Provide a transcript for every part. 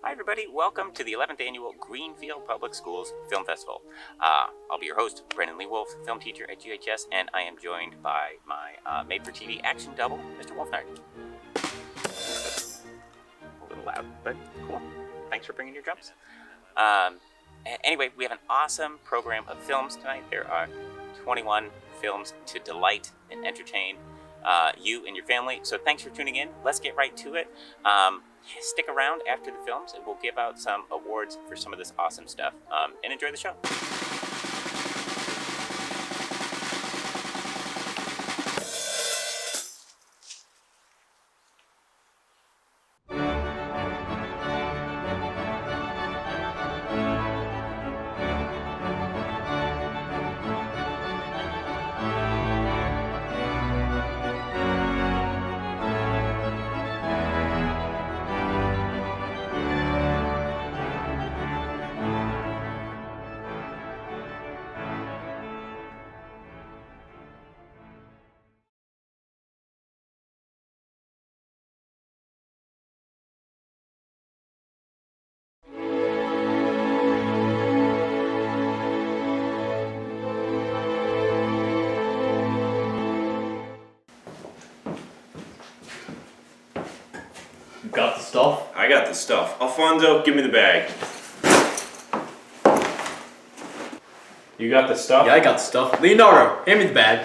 Hi everybody, welcome to the 11th Annual Greenfield Public Schools Film Festival. I'll be your host, Brendan Lee Wolf, film teacher at GHS, and I am joined by my made-for-TV action double, Mr. Wolfnard. A little loud, but cool. Thanks for bringing your drums. Anyway, we have an awesome program of films tonight. There are 21 films to delight and entertain you and your family, so thanks for tuning in. Let's get right to it. Stick around after the films and we'll give out some awards for some of this awesome stuff, and enjoy the show. Got the stuff? I got the stuff. Alfonso, give me the bag. You got the stuff? Yeah, I got the stuff. Leonardo, hand me the bag.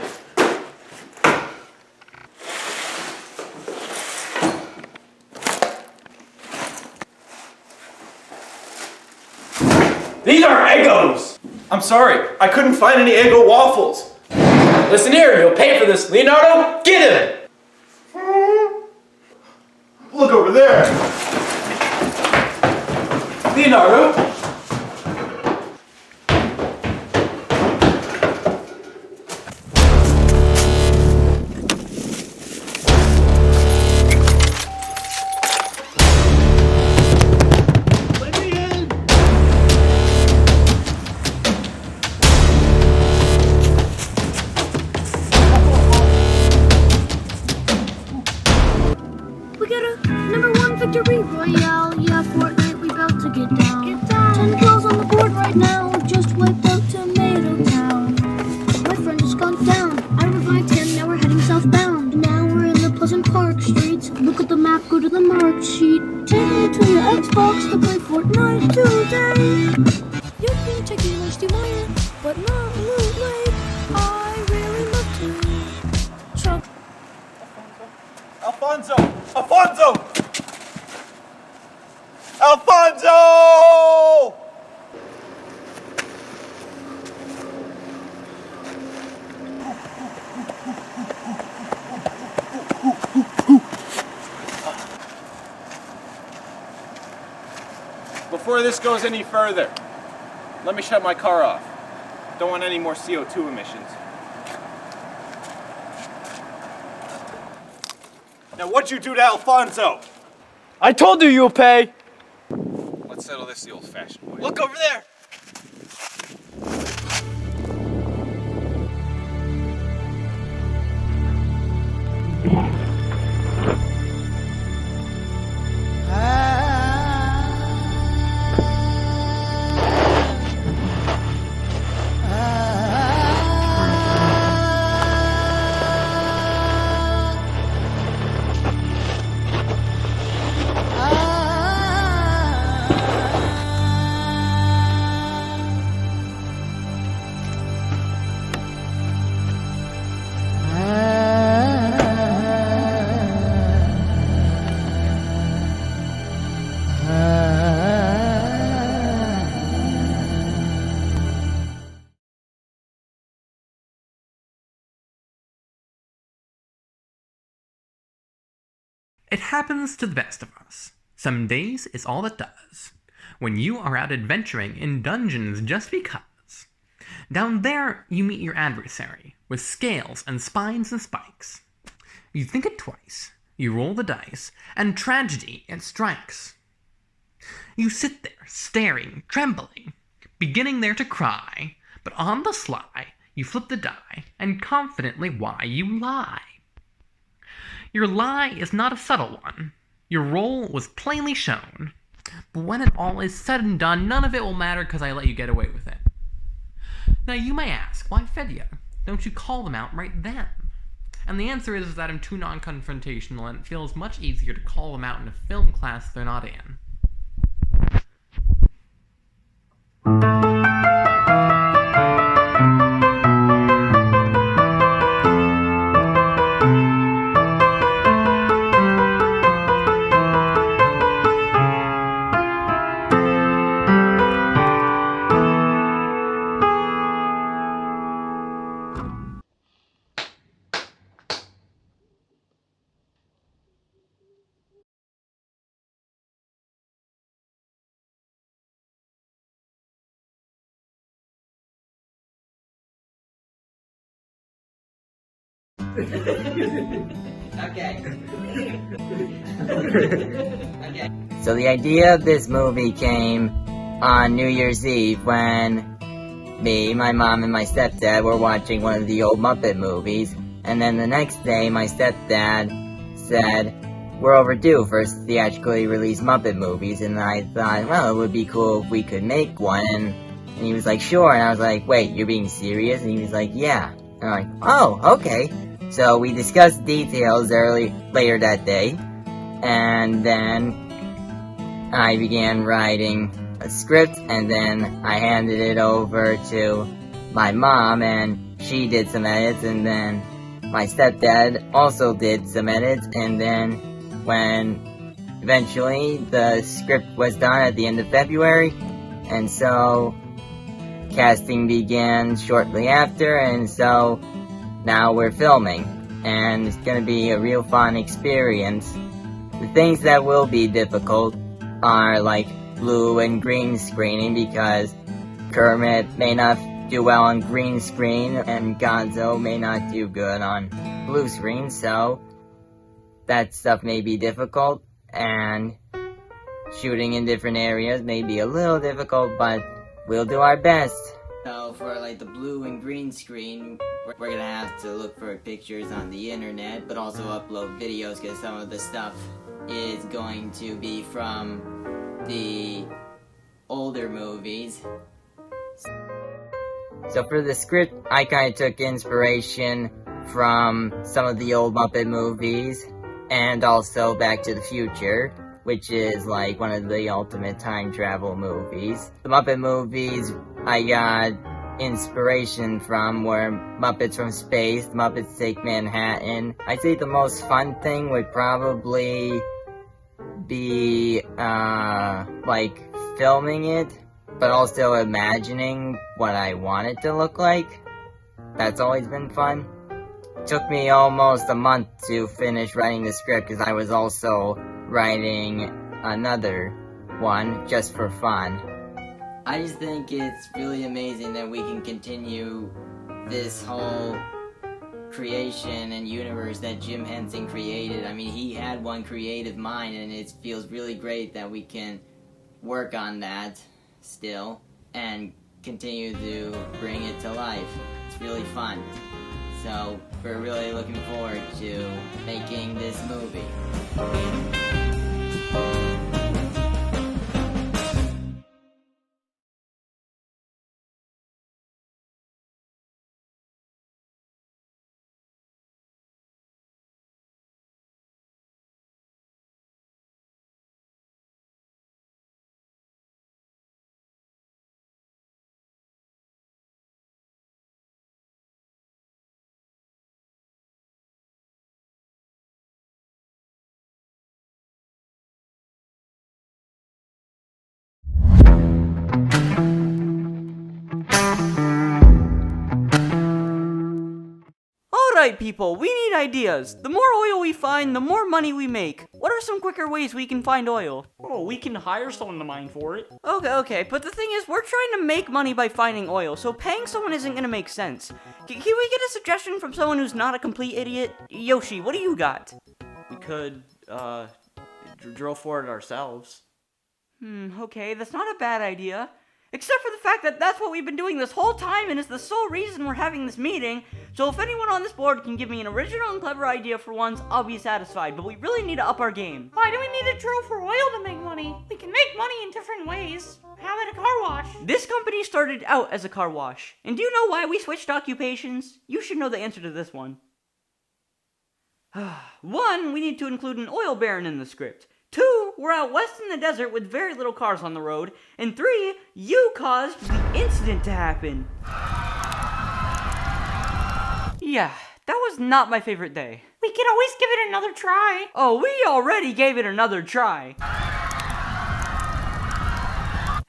These are Eggos! I'm sorry, I couldn't find any Eggo waffles. Listen here, you'll pay for this. Leonardo, get him! Look over there. Leonardo! Let me in. We got a #1 victory royale. Yeah, Fortnite, we about to get down. 10 kills on the board right now. Just wiped out Tomato Town. My friend just gone down. I revived him, now we're heading southbound. Now we're in the Pleasant Park streets. Look at the map, go to the mark sheet. Take me to your Xbox to play Fortnite today. You can take me lunch to Meyer, but not Loot Lake. I really love to chug. Alfonso! Alfonso! Alfonso! Before this goes any further, let me shut my car off. Don't want any more CO2 emissions. Now what'd you do to Alfonso? I told you you'll pay! Let's settle this the old-fashioned way. Look over there! It happens to the best of us. Some days is all that does. When you are out adventuring in dungeons just because. Down there, you meet your adversary, with scales and spines and spikes. You think it twice, you roll the dice, and tragedy it strikes. You sit there, staring, trembling, beginning there to cry, but on the sly, you flip the die, and confidently why you lie. Your lie is not a subtle one. Your role was plainly shown. But when it all is said and done, none of it will matter because I let you get away with it. Now you may ask, why Fedya? Don't you call them out right then? And the answer is that I'm too non-confrontational, and it feels much easier to call them out in a film class they're not in. Okay. So the idea of this movie came on New Year's Eve when me, my mom, and my stepdad were watching one of the old Muppet movies, and then the next day my stepdad said, we're overdue for theatrically released Muppet movies, and I thought, well, it would be cool if we could make one, and he was like, sure, and I was like, wait, you're being serious? And he was like, yeah. And I'm like, oh, okay. So we discussed details later that day, and then I began writing a script, and then I handed it over to my mom, and she did some edits, and then my stepdad also did some edits, and then when eventually the script was done at the end of February, and so casting began shortly after, and so now we're filming, and it's gonna be a real fun experience. The things that will be difficult are like blue and green screening, because Kermit may not do well on green screen and Gonzo may not do good on blue screen, so that stuff may be difficult, and shooting in different areas may be a little difficult, but we'll do our best. So for like the blue and green screen, we're gonna have to look for pictures on the internet, but also upload videos, because some of the stuff is going to be from the older movies. So for the script, I kind of took inspiration from some of the old Muppet movies, and also Back to the Future, which is like one of the ultimate time travel movies. The Muppet movies I got inspiration from were Muppets from Space, Muppets Take Manhattan. I'd say the most fun thing would probably be like filming it, but also imagining what I want it to look like. That's always been fun. It took me almost a month to finish writing the script, because I was also writing another one just for fun. I just think it's really amazing that we can continue this whole creation and universe that Jim Henson created. I mean, he had one creative mind, and it feels really great that we can work on that still and continue to bring it to life. It's really fun. So we're really looking forward to making this movie. Alright people, we need ideas. The more oil we find, the more money we make. What are some quicker ways we can find oil? Oh, we can hire someone to mine for it. Okay, but the thing is, we're trying to make money by finding oil, so paying someone isn't gonna make sense. Can we get a suggestion from someone who's not a complete idiot? Yoshi, what do you got? We could, drill for it ourselves. Okay, that's not a bad idea. Except for the fact that that's what we've been doing this whole time and is the sole reason we're having this meeting. So if anyone on this board can give me an original and clever idea for once, I'll be satisfied. But we really need to up our game. Why do we need a drill for oil to make money? We can make money in different ways. How about a car wash? This company started out as a car wash. And do you know why we switched occupations? You should know the answer to this one. 1, we need to include an oil baron in the script. 2, we're out west in the desert with very little cars on the road. And 3, you caused the incident to happen. Yeah, that was not my favorite day. We can always give it another try. Oh, we already gave it another try.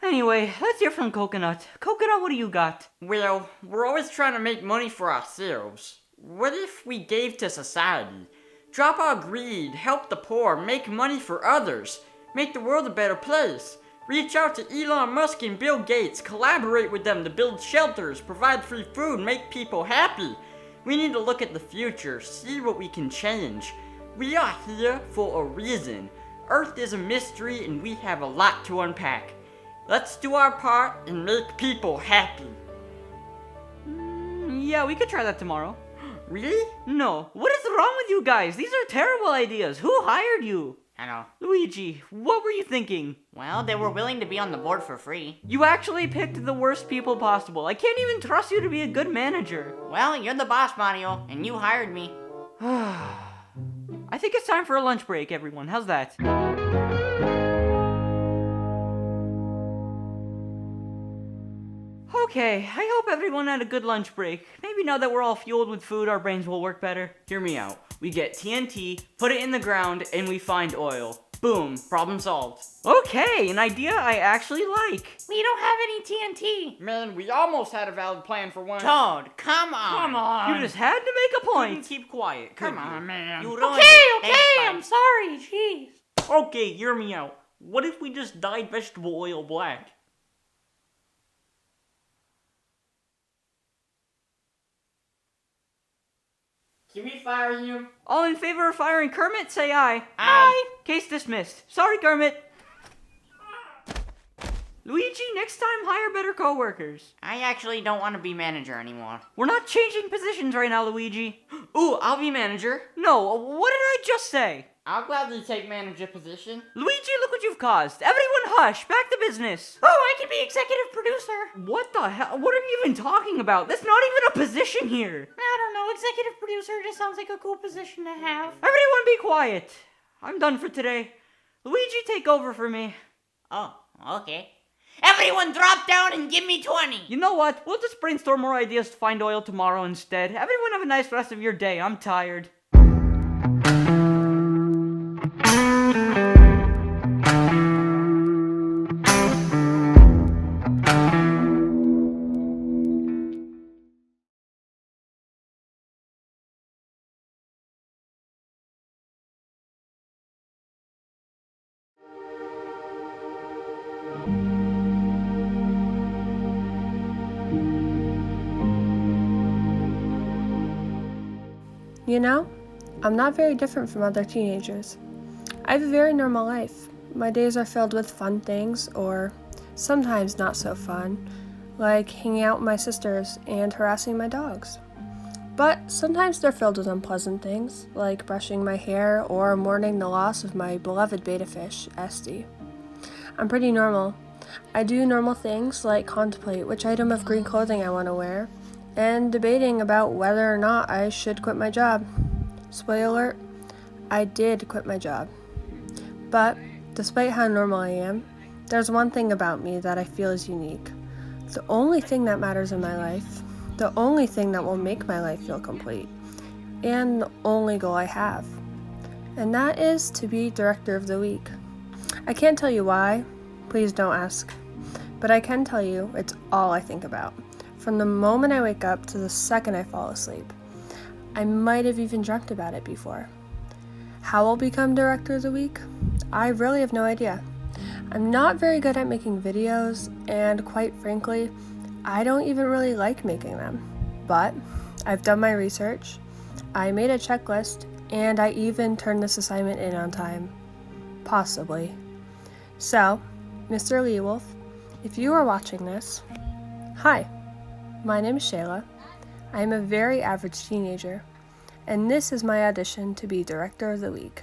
Anyway, let's hear from Coconut. Coconut, what do you got? Well, we're always trying to make money for ourselves. What if we gave to society? Drop our greed, help the poor, make money for others, make the world a better place. Reach out to Elon Musk and Bill Gates, collaborate with them to build shelters, provide free food, make people happy. We need to look at the future, see what we can change. We are here for a reason. Earth is a mystery and we have a lot to unpack. Let's do our part and make people happy. Yeah, we could try that tomorrow. Really? No. What is wrong with you guys? These are terrible ideas. Who hired you? I know. Luigi, what were you thinking? Well, they were willing to be on the board for free. You actually picked the worst people possible. I can't even trust you to be a good manager. Well, you're the boss, Mario, and you hired me. I think it's time for a lunch break, everyone. How's that? Okay, I hope everyone had a good lunch break. Maybe now that we're all fueled with food, our brains will work better. Hear me out. We get TNT, put it in the ground, and we find oil. Boom, problem solved. Okay, an idea I actually like. We don't have any TNT. Man, we almost had a valid plan for once. Toad, come on. Come on. You just had to make a point. Couldn't keep quiet. Come on, man. You Okay, okay, I'm sorry, jeez. Okay, hear me out. What if we just dyed vegetable oil black? Can we fire him? All in favor of firing Kermit, say aye. Aye. Case dismissed. Sorry, Kermit. Luigi, next time hire better co-workers. I actually don't want to be manager anymore. We're not changing positions right now, Luigi. Ooh, I'll be manager. No, what did I just say? I'll gladly take manager position. Luigi, look what you've caused. Everyone hush, back to business. Oh, I can be executive producer. What the hell? What are you even talking about? That's not even a position here. I don't know, executive producer just sounds like a cool position to have. Everyone be quiet. I'm done for today. Luigi, take over for me. Oh, okay. Everyone drop down and give me 20. You know what? We'll just brainstorm more ideas to find oil tomorrow instead. Everyone have a nice rest of your day. I'm tired. You know, I'm not very different from other teenagers. I have a very normal life. My days are filled with fun things, or sometimes not so fun, like hanging out with my sisters and harassing my dogs. But sometimes they're filled with unpleasant things, like brushing my hair or mourning the loss of my beloved betta fish, Esty. I'm pretty normal. I do normal things like contemplate which item of green clothing I want to wear, and debating about whether or not I should quit my job. Spoiler alert, I did quit my job. But, despite how normal I am, there's one thing about me that I feel is unique. The only thing that matters in my life, the only thing that will make my life feel complete, and the only goal I have. And that is to be Director of the Week. I can't tell you why, please don't ask, but I can tell you it's all I think about. From the moment I wake up to the second I fall asleep. I might have even dreamt about it before. How I'll become Director of the Week? I really have no idea. I'm not very good at making videos, and quite frankly, I don't even really like making them. But I've done my research, I made a checklist, and I even turned this assignment in on time. Possibly. So, Mr. Leewolf, if you are watching this, Hi, my name is Shayle. I am a very average teenager, and this is my audition to be Director of the Week.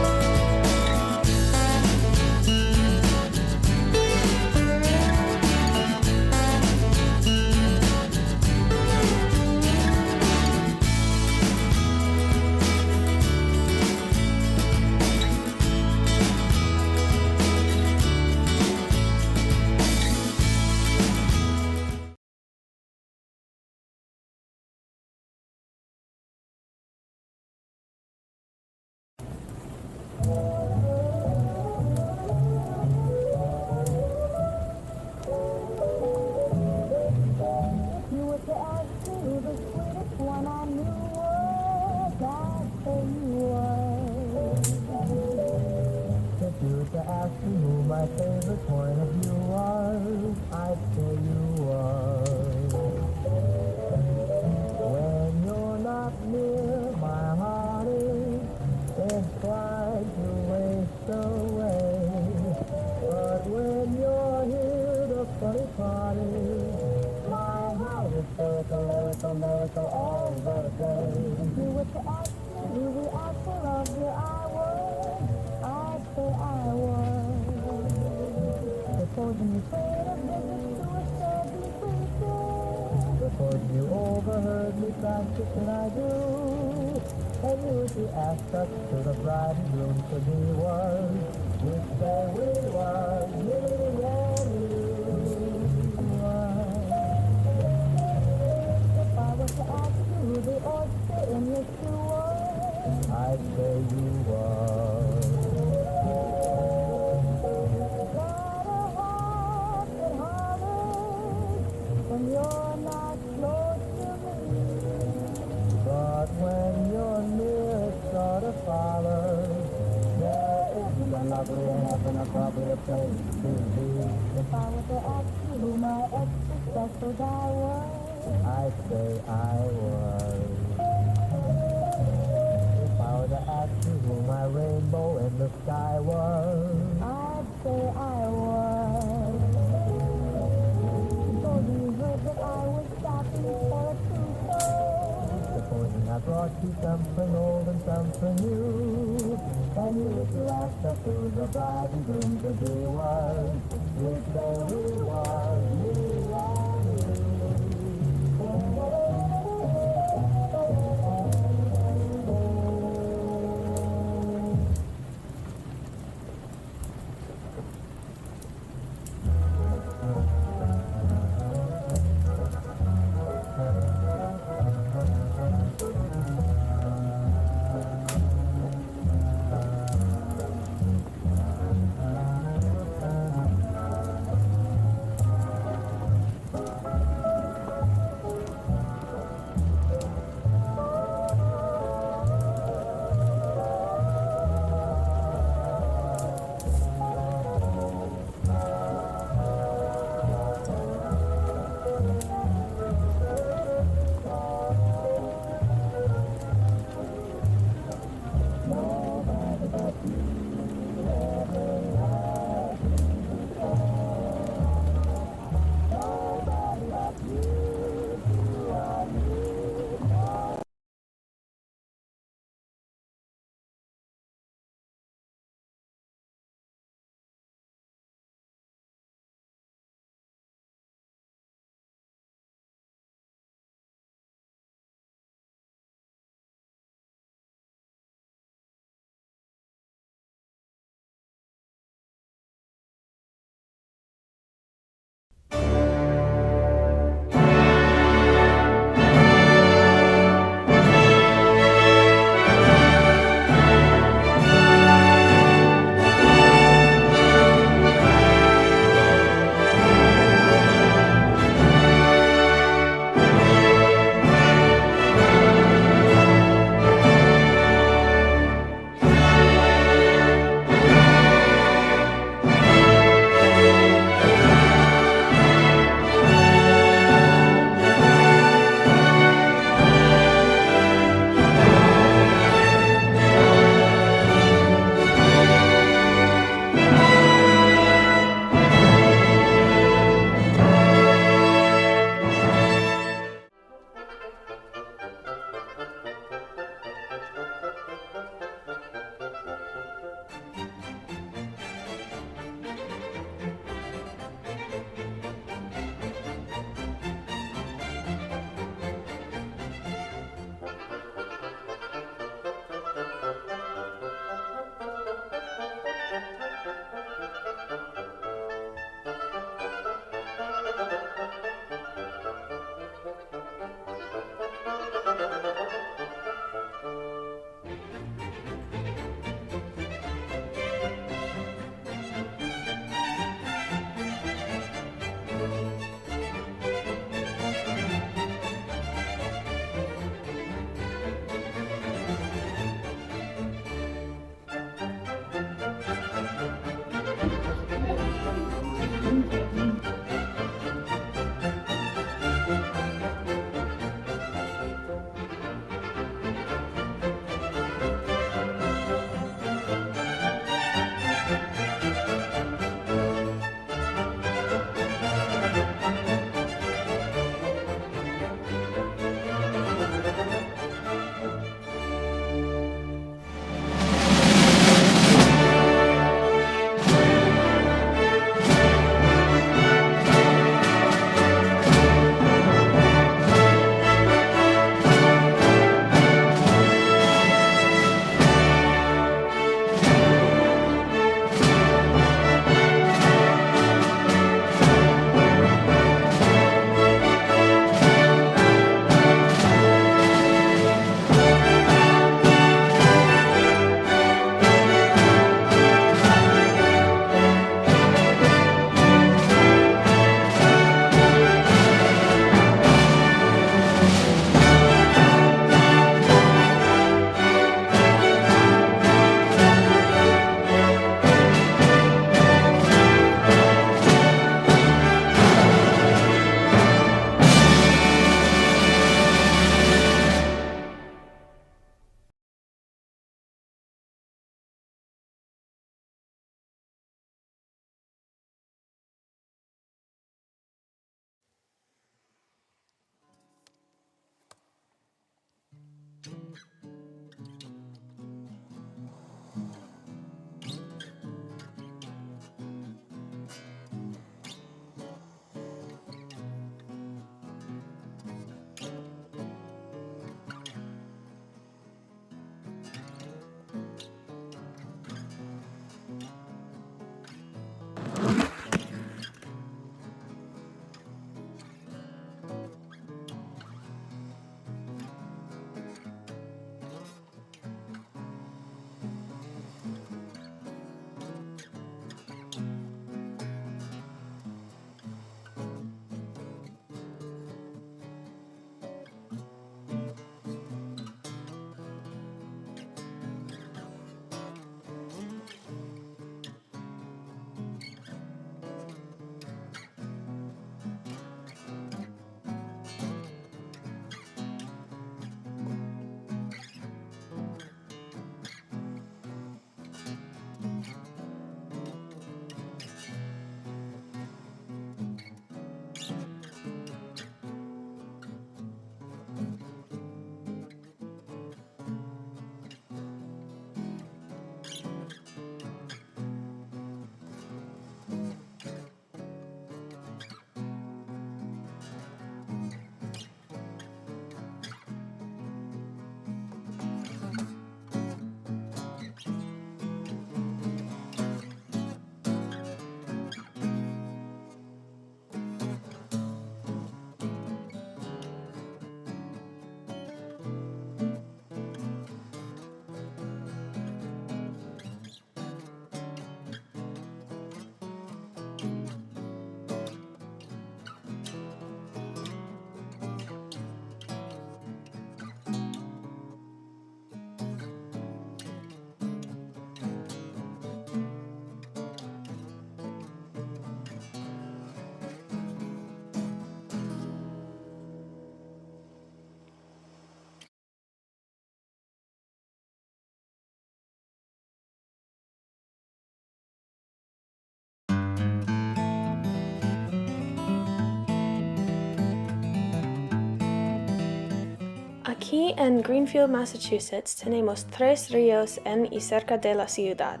Aquí en Greenfield, Massachusetts, tenemos 3 ríos en y cerca de la ciudad.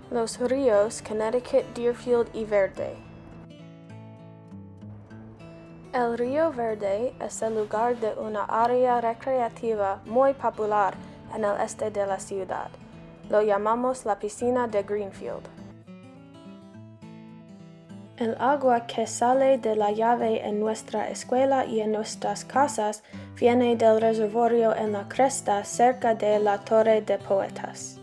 Los ríos Connecticut, Deerfield y Verde. El río Verde es el lugar de una área recreativa muy popular en el este de la ciudad. Lo llamamos la piscina de Greenfield. El agua que sale de la llave en nuestra escuela y en nuestras casas viene del reservorio en la cresta cerca de la Torre de Poetas.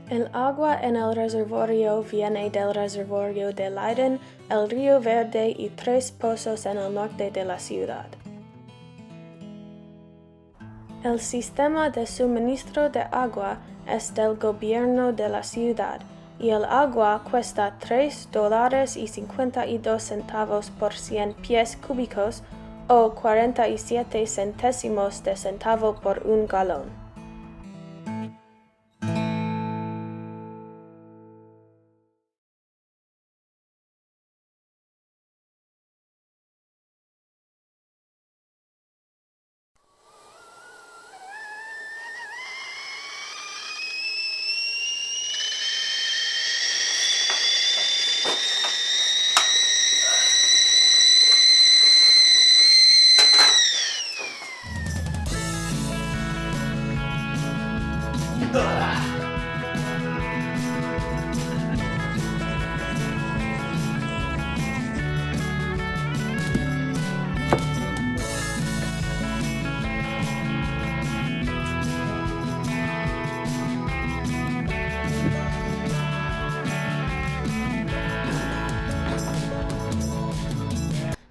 El agua en el reservorio viene del reservorio de Leiden, el río Verde y 3 pozos en el norte de la ciudad. El sistema de suministro de agua es del gobierno de la ciudad y el agua cuesta $3.52 por 100 pies cúbicos o 47 centésimos de centavo por un galón.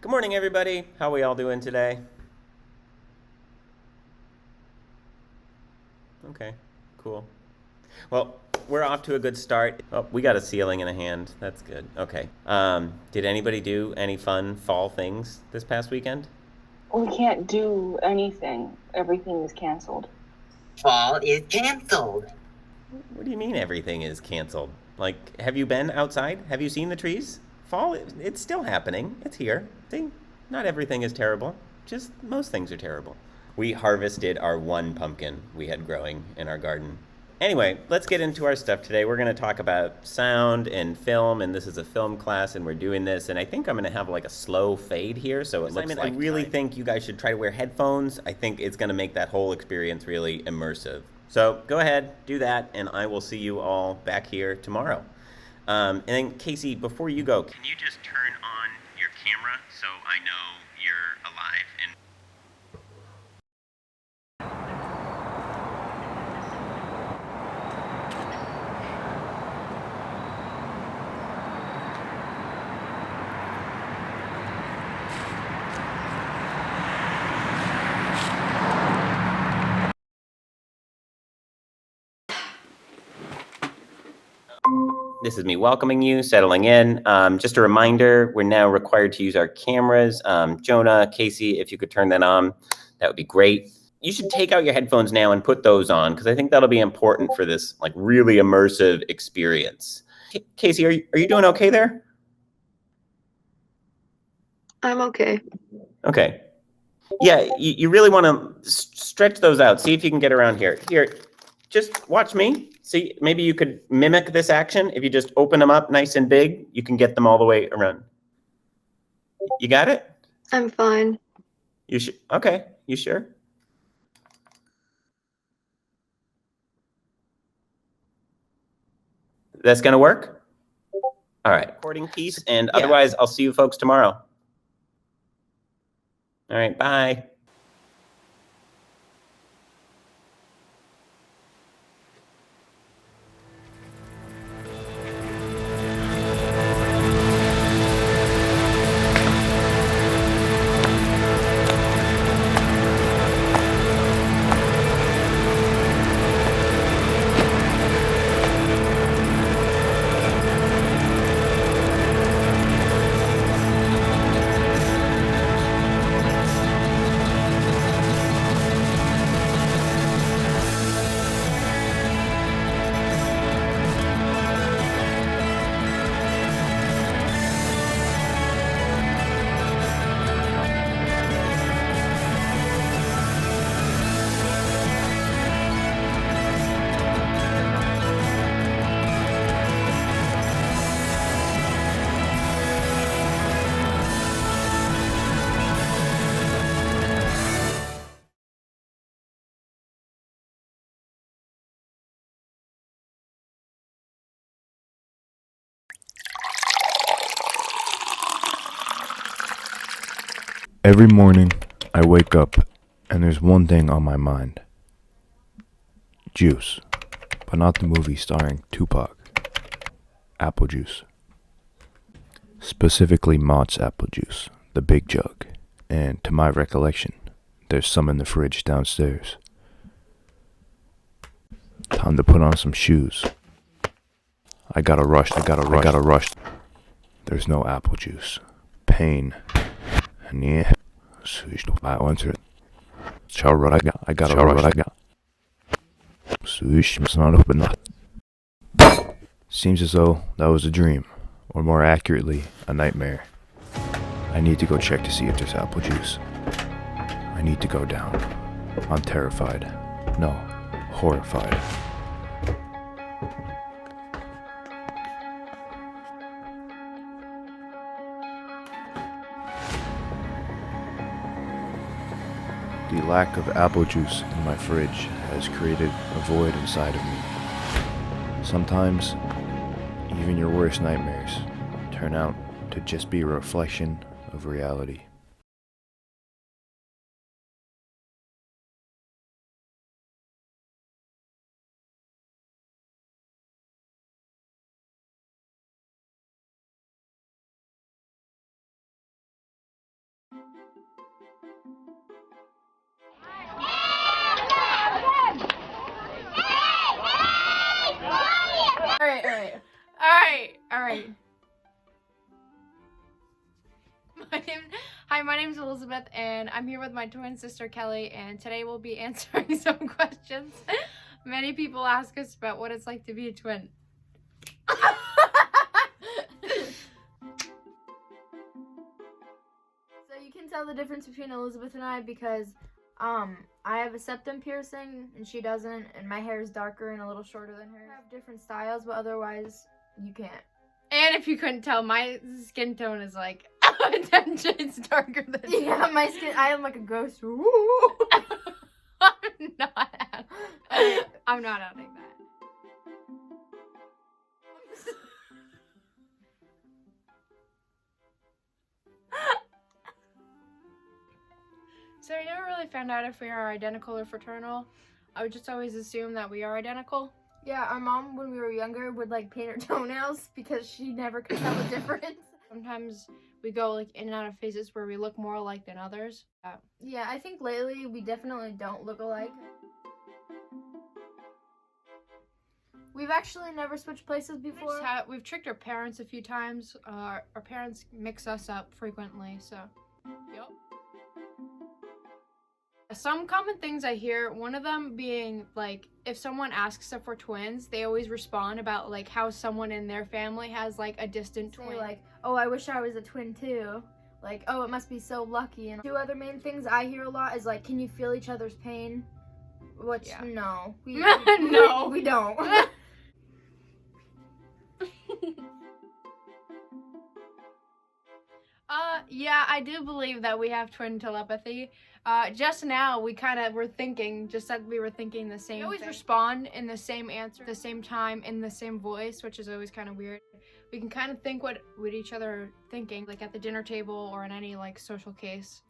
Good morning, everybody. How we all doing today? Okay, cool. Well, we're off to a good start. Oh, we got a ceiling in a hand. That's good. Okay. Did anybody do any fun fall things this past weekend? We can't do anything. Everything is canceled. Fall is canceled. What do you mean everything is canceled? Like, have you been outside? Have you seen the trees? Fall, it's still happening. It's here. See, not everything is terrible. Just most things are terrible. We harvested our one pumpkin we had growing in our garden. Anyway, let's get into our stuff today. We're going to talk about sound and film, and this is a film class, and we're doing this, and I think I'm going to have like a slow fade here, so it looks like I really think you guys should try to wear headphones. I think it's going to make that whole experience really immersive. So go ahead, do that, and I will see you all back here tomorrow. And then, Kaci, before you go, can you just turn on your camera so I know you're alive? And this is me welcoming you, settling in. Just a reminder, we're now required to use our cameras. Jonah, Kaci, if you could turn that on, that would be great. You should take out your headphones now and put those on, because I think that'll be important for this like really immersive experience. Kaci, are you doing okay there? I'm okay. Okay. Yeah, you really want to stretch those out. See if you can get around here. Here, just watch me. See, maybe you could mimic this action. If you just open them up nice and big, you can get them all the way around. You got it? I'm fine. You sure? Okay, you sure? That's gonna work? All right, recording piece, and otherwise I'll see you folks tomorrow. All right, bye. Every morning, I wake up, and there's one thing on my mind. Juice. But not the movie starring Tupac. Apple juice. Specifically Mott's apple juice, the big jug. And to my recollection, there's some in the fridge downstairs. Time to put on some shoes. I gotta rush. There's no apple juice. Pain. Yeah. I went it. I got. Seems as though that was a dream, or more accurately, a nightmare. I need to go check to see if there's apple juice. I need to go down. I'm terrified. No, horrified. The lack of apple juice in my fridge has created a void inside of me. Sometimes, even your worst nightmares turn out to just be a reflection of reality. Alright. My name's Elizabeth, and I'm here with my twin sister Kelly, and today we'll be answering some questions. Many people ask us about what it's like to be a twin. So you can tell the difference between Elizabeth and I because I have a septum piercing and she doesn't, and my hair is darker and a little shorter than hers. We have different styles, but otherwise you can't. And if you couldn't tell, my skin tone is like 10 shades darker than Yeah, my skin, I am like a ghost. I'm not adding that. So I never really found out if we are identical or fraternal. I would just always assume that we are identical. Yeah, our mom, when we were younger, would like paint her toenails because she never could tell the difference. Sometimes we go like in and out of phases where we look more alike than others. Yeah, I think lately we definitely don't look alike. We've actually never switched places before. We've tricked our parents a few times. Our parents mix us up frequently, so yep. Some common things I hear, one of them being like, if someone asks if we're twins, they always respond about like how someone in their family has like a distant twin. Like, oh, I wish I was a twin too. Like, oh, it must be so lucky. And two other main things I hear a lot is like, can you feel each other's pain? Which, yeah. No. No. We don't. Yeah, I do believe that we have twin telepathy. Just now, we kind of were thinking, just said we were thinking the same thing. We always respond in the same answer, the same time, in the same voice, which is always kind of weird. We can kind of think what each other are thinking, like at the dinner table or in any, like, social case.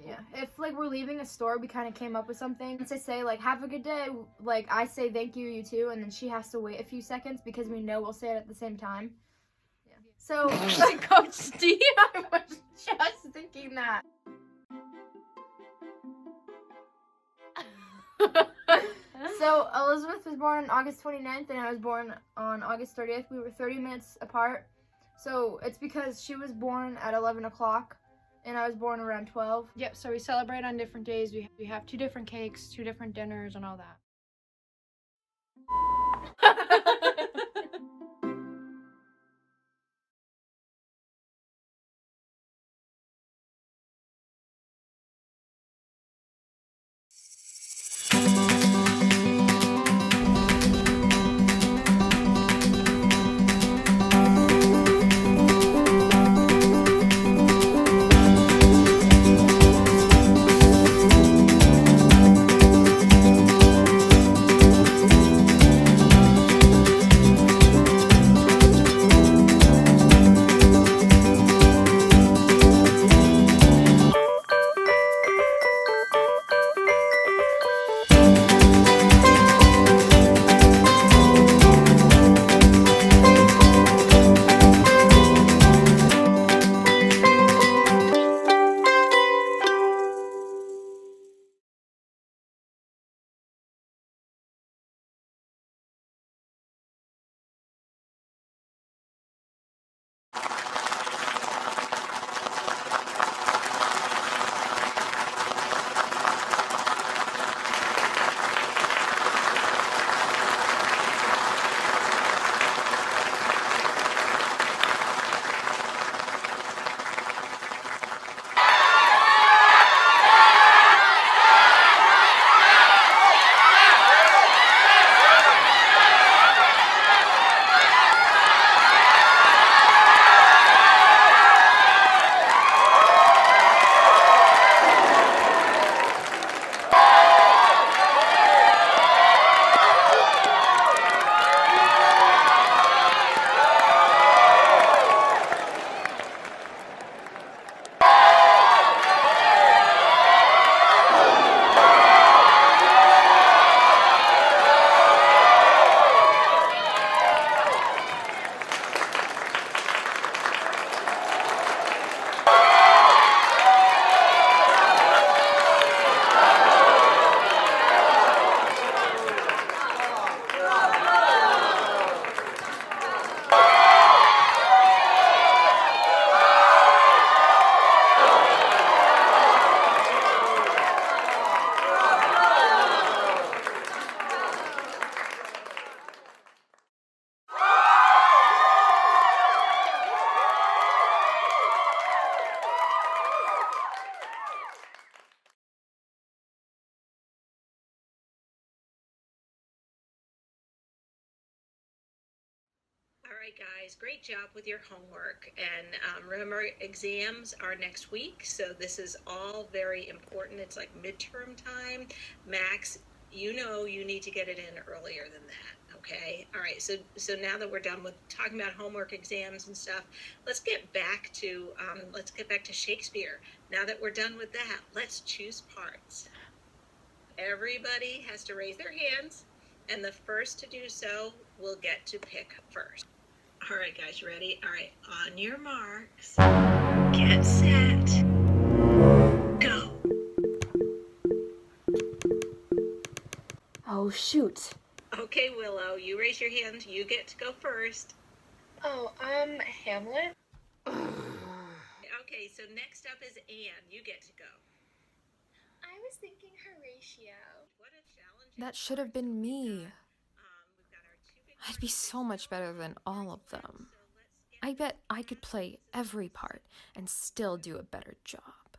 Yeah, if, like, we're leaving a store, we kind of came up with something. Once I say, like, have a good day, like, I say thank you, you too, and then she has to wait a few seconds because we know we'll say it at the same time. Yeah. So, like, Coach Steve, I was just thinking that. So, Elizabeth was born on August 29th, and I was born on August 30th. We were 30 minutes apart. So, it's because she was born at 11 o'clock, and I was born around 12. Yep, so we celebrate on different days. We have 2 different cakes, 2 different dinners, and all that. right, guys, great job with your homework. And remember, exams are next week, so this is all very important. It's like midterm time. Max, you know you need to get it in earlier than that, okay? All right, so now that we're done with talking about homework, exams, and stuff, let's get back to Shakespeare. Now that we're done with that, let's choose parts. Everybody has to raise their hands, and the first to do so will get to pick first. All right, guys, ready? All right, on your marks, get set, go. Oh, shoot. Okay, Willow, you raise your hand. You get to go first. Oh, Hamlet? Okay, so next up is Anne. You get to go. I was thinking Horatio. What a challenge. That should have been me. I'd be so much better than all of them. I bet I could play every part and still do a better job.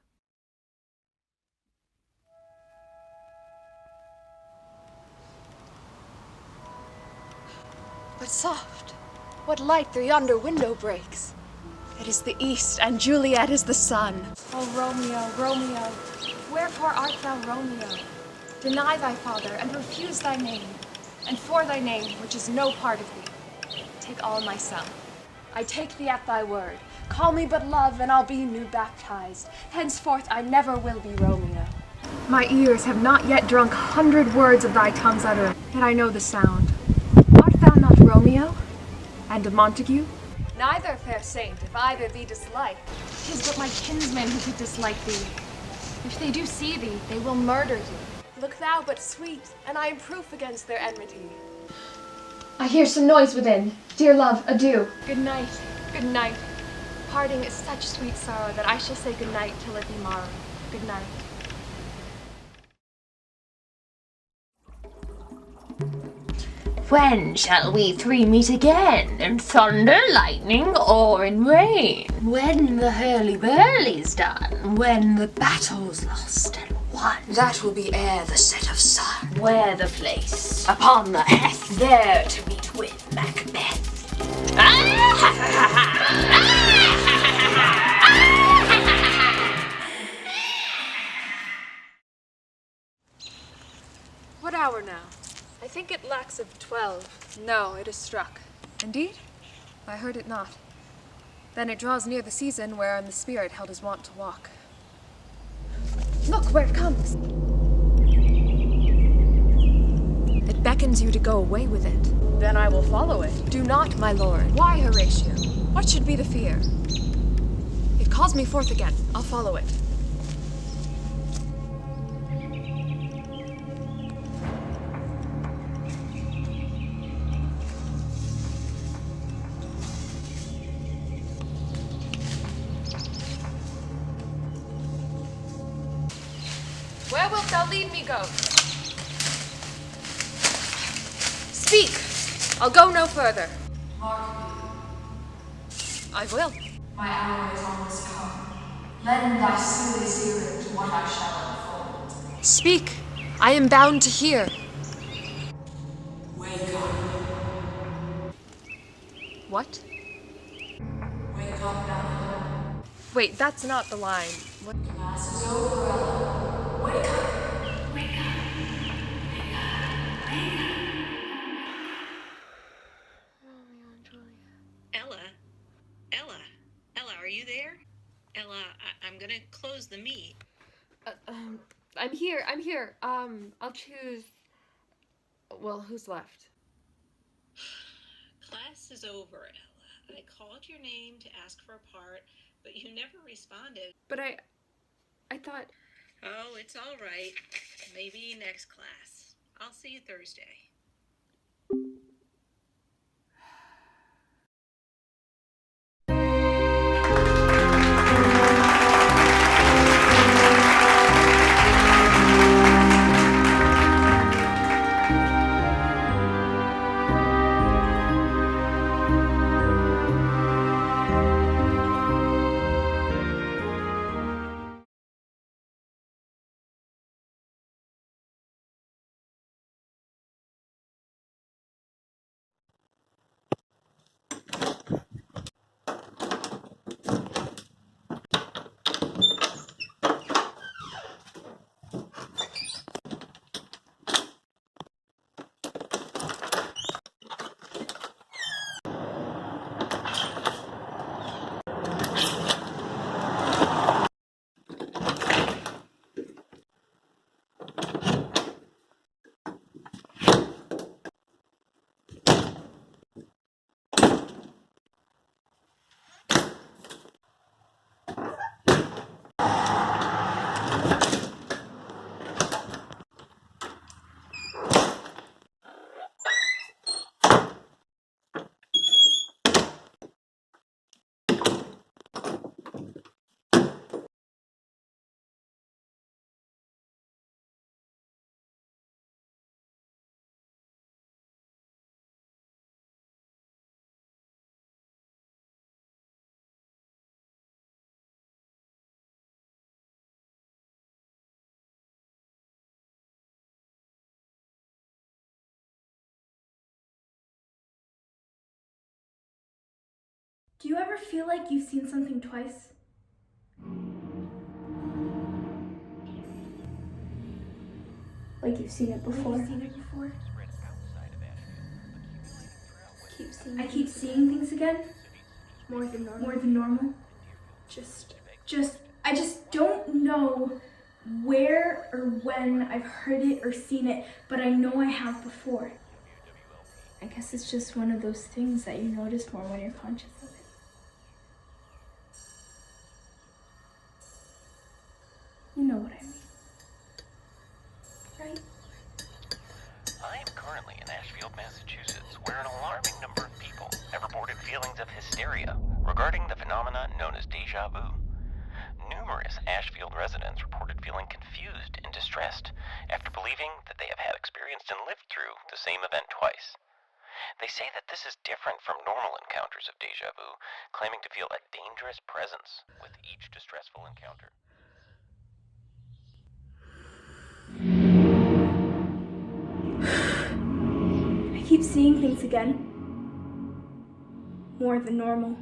But soft, what light through yonder window breaks? It is the east, and Juliet is the sun. Oh, Romeo, Romeo, wherefore art thou Romeo? Deny thy father, and refuse thy name, and for thy name, which is no part of thee, take all myself. I take thee at thy word. Call me but love, and I'll be new baptized. Henceforth I never will be Romeo. My ears have not yet drunk 100 words of thy tongue's utterance, yet I know the sound. Art thou not Romeo? And a Montague? Neither, fair saint, if either thee dislike. 'Tis but my kinsmen who could dislike thee. If they do see thee, they will murder thee. Look thou but sweet, and I am proof against their enmity. I hear some noise within. Dear love, adieu. Good night, good night. Parting is such sweet sorrow that I shall say good night till it be morrow. Good night. When shall we three meet again? In thunder, lightning, or in rain? When the hurly-burly's done? When the battle's lost and won? That will be ere the set of sun. Where the place? Upon the heath, there to meet with Macbeth. What hour now? I think it lacks of 12. No, it is struck. Indeed? I heard it not. Then it draws near the season wherein the spirit held his wont to walk. Look where it comes! It beckons you to go away with it. Then I will follow it. Do not, my lord. Why, Horatio? What should be the fear? It calls me forth again. I'll follow it. Where wilt thou lead me go? Speak! I'll go no further. I will. My hour is almost come. Lend thy silly ear to what I shall unfold. Speak! I am bound to hear. Wake up. What? Wake up now. Wait, that's not the line. What? Class is over, Ella. Wake up. Wake up. Wake up. Wake up. Ella, are you there? Ella, I'm gonna close the meet. I'm here. I'll choose. Well, who's left? Class is over, Ella. I called your name to ask for a part, but you never responded. But I thought. Oh, it's all right. Maybe next class. I'll see you Thursday. Do you ever feel like you've seen something twice? Like you've seen it before? I keep seeing things again. More than normal. I just don't know where or when I've heard it or seen it, but I know I have before. I guess it's just one of those things that you notice more when you're conscious of it. You know what I mean. Right? I am currently in Ashfield, Massachusetts, where an alarming number of people have reported feelings of hysteria regarding the phenomenon known as déjà vu. Numerous Ashfield residents reported feeling confused and distressed after believing that they have experienced and lived through the same event twice. They say that this is different from normal encounters of déjà vu, claiming to feel a dangerous presence with each distressful encounter. I keep seeing things again. More than normal.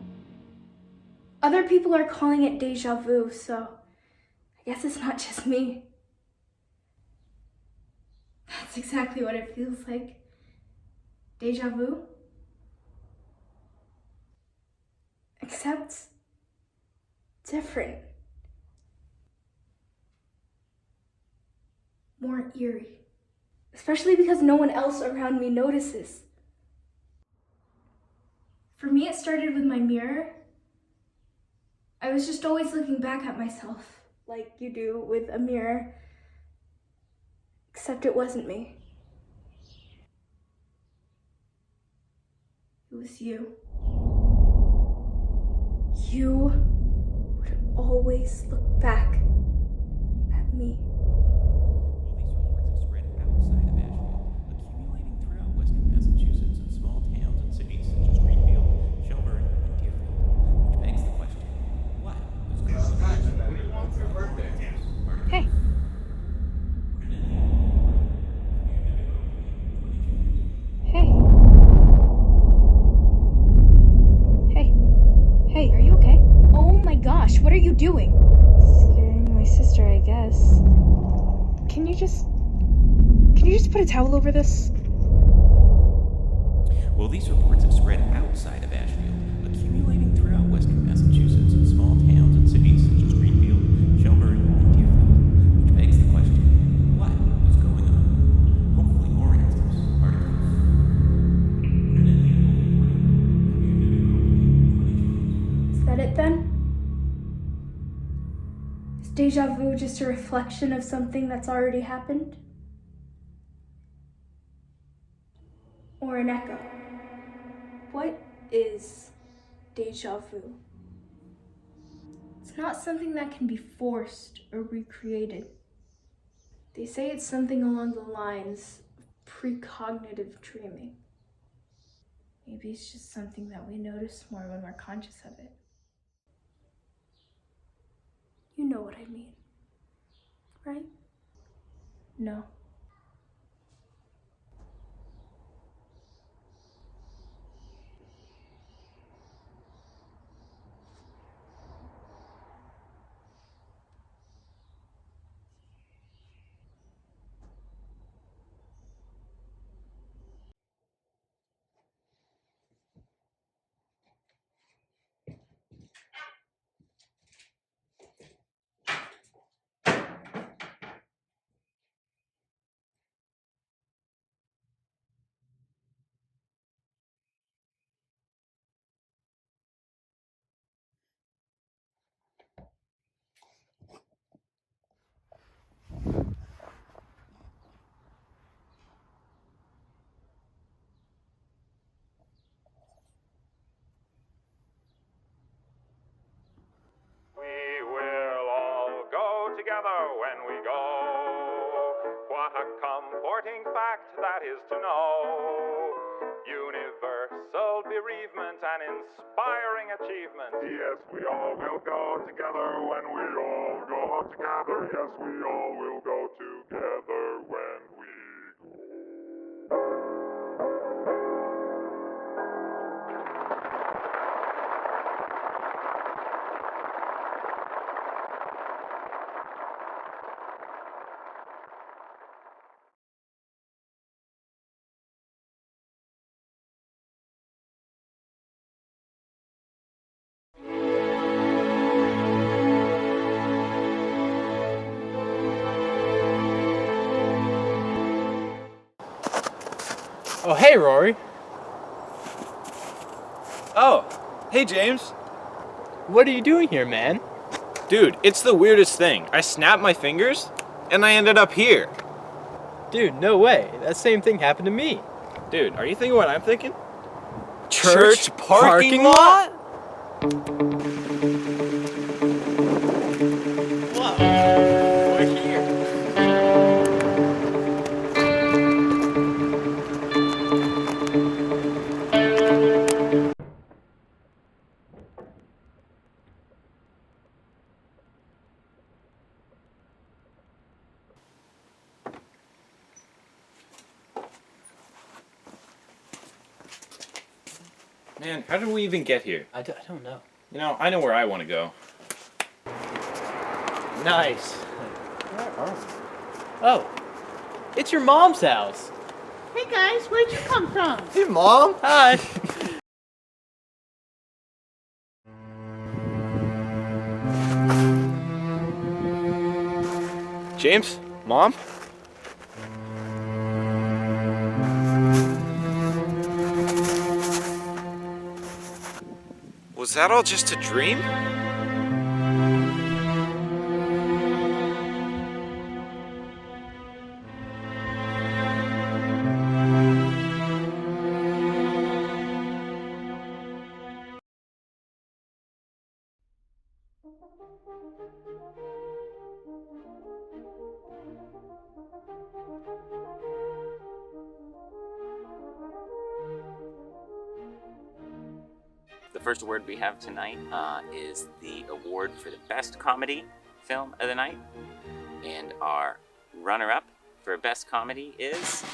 Other people are calling it déjà vu, so I guess it's not just me. That's exactly what it feels like. Déjà vu. Except different. More eerie. Especially because no one else around me notices. For me, it started with my mirror. I was just always looking back at myself, like you do with a mirror. Except it wasn't me. It was you. You would always look back at me. Well, these reports have spread outside of Ashfield, accumulating throughout western Massachusetts in small towns and cities such as Greenfield, Shelburne, and Deerfield, which begs the question, what is going on? What do you want for your birthday? Hey. Hey. Hey, are you okay? Oh my gosh, what are you doing? Scaring my sister, I guess. Can you just put a towel over this? Well, these reports have spread outside of Ashfield, accumulating throughout western Massachusetts in small towns and cities such as Greenfield, Shelburne, and Deerfield, which begs the question, what is going on? Hopefully more answers are to come. Is that it then? Is déjà vu just a reflection of something that's already happened? Or an echo? What is déjà vu? It's not something that can be forced or recreated. They say it's something along the lines of precognitive dreaming. Maybe it's just something that we notice more when we're conscious of it. You know what I mean, right? No. Together when we go. What a comforting fact that is to know. Universal bereavement and inspiring achievement. Yes, we all will go together when we all go together. Yes, we all will go together when we go. Oh, hey, Rory. Oh, hey, James. What are you doing here, man? Dude, it's the weirdest thing. I snapped my fingers, and I ended up here. Dude, no way. That same thing happened to me. Dude, are you thinking what I'm thinking? Church parking lot? Whoa, we're here. Man, how did we even get here? I don't know. You know, I know where I want to go. Nice. Where are we? Oh, it's your mom's house. Hey guys, where'd you come from? Hey, Mom. Hi. James? Mom? Was that all just a dream? The first award we have tonight is the award for the best comedy film of the night. And our runner-up for best comedy is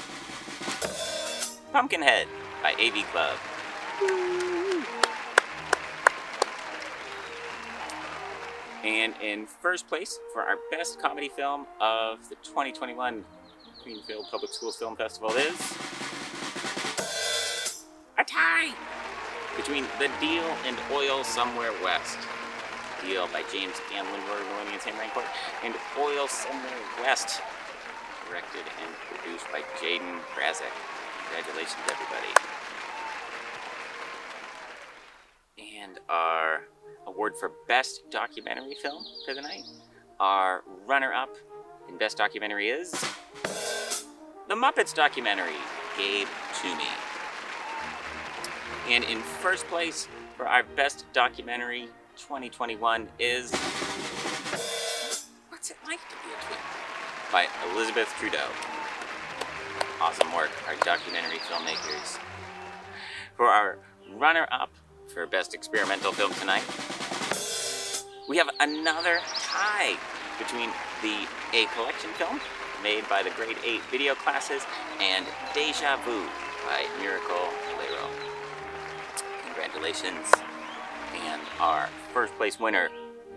Pumpkinhead by AV Club. And in first place for our best comedy film of the 2021 Greenfield Public Schools Film Festival is a tie between The Deal and Oil Somewhere West. Deal by James Gamlin, Rory, Maloney, and Rancourt, and Oil Somewhere West, directed and produced by Jaydon, Grazick. Congratulations, everybody. And our award for Best Documentary Film for the night, our runner-up in Best Documentary is The Muppets documentary, Gabe, Toomey. And in first place for our Best Documentary 2021 is What's It Like to Be a Twin? By Elizabeth Trudeau. Awesome work, our documentary filmmakers. For our runner-up for Best Experimental Film tonight, we have another tie between the A Collection film made by the Grade 8 video classes and Deja Vu by Miracle Lero. Congratulations. And our first place winner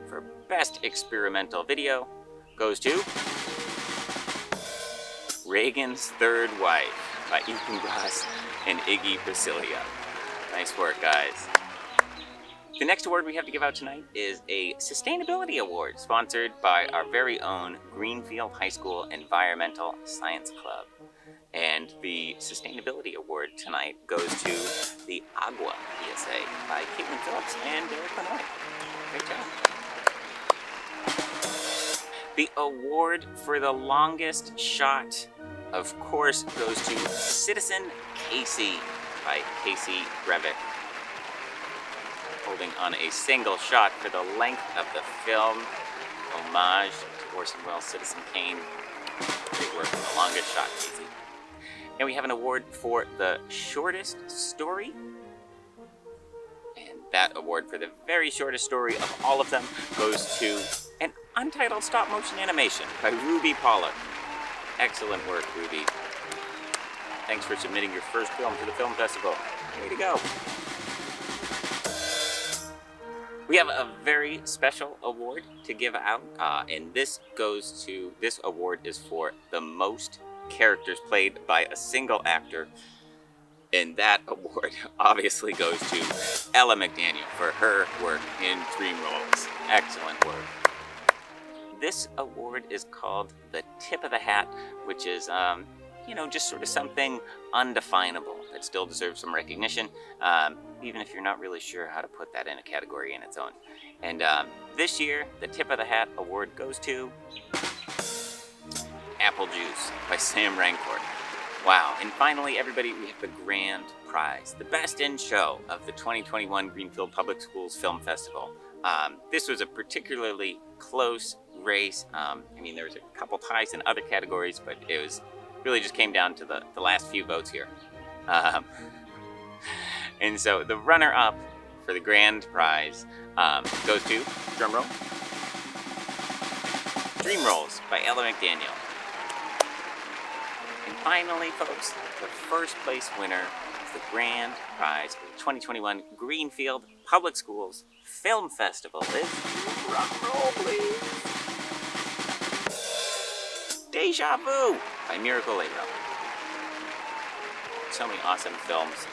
for Best Experimental Video goes to Reagan's Third Wife by Ethan Ross and Iggy Passiglia. Nice work, guys. The next award we have to give out tonight is a Sustainability Award sponsored by our very own Greenfield High School Environmental Science Club. And the Sustainability Award tonight goes to the Agua PSA by Kaitlyn, Phillips, and Lenois. Great job. The award for the longest shot, of course, goes to Citizen Kaci by Kaci Grazick, holding on a single shot for the length of the film. Homage to Orson Welles' Citizen Kane. Great work for the longest shot, Kaci. And we have an award for the shortest story. And that award for the very shortest story of all of them goes to an untitled stop-motion animation by Ruby Pollock. Excellent work, Ruby. Thanks for submitting your first film to the film festival. Way to go. We have a very special award to give out, and this award is for the most characters played by a single actor, and that award obviously goes to Ella McDaniel for her work in Dream Roles. Excellent work. This award is called the Tip of the Hat, which is just sort of something undefinable that still deserves some recognition, even if you're not really sure how to put that in a category in its own. And this year, the Tip of the Hat award goes to Apple Juice by Sam Rancourt. Wow, and finally, everybody, we have the grand prize, the Best in Show of the 2021 Greenfield Public Schools Film Festival. This was a particularly close race. There was a couple ties in other categories, but it was really just came down to the last few votes here. And so the runner-up for the grand prize goes to, drumroll, Dream Rolls by Ella McDaniel. And finally, folks, the first place winner of the grand prize for the 2021 Greenfield Public Schools Film Festival is, drumroll please, Deja Vu by Miracle Labro. So many awesome films.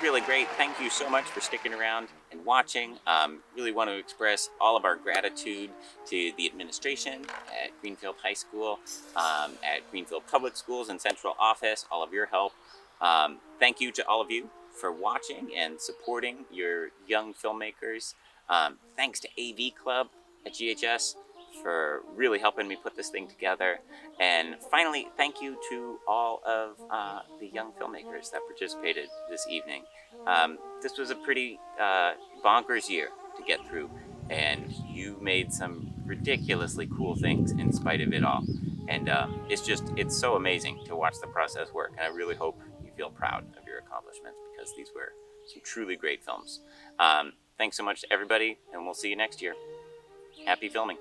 Really great. Thank you so much for sticking around and watching. Really want to express all of our gratitude to the administration at Greenfield High School, at Greenfield Public Schools and Central Office, all of your help. Thank you to all of you for watching and supporting your young filmmakers. Thanks to AV Club at GHS for really helping me put this thing together. And finally, thank you to all of the young filmmakers that participated this evening. This was a pretty bonkers year to get through, and you made some ridiculously cool things in spite of it all. And it's so amazing to watch the process work, and I really hope you feel proud of your accomplishments, because these were some truly great films. Thanks so much to everybody, and we'll see you next year. Happy filming.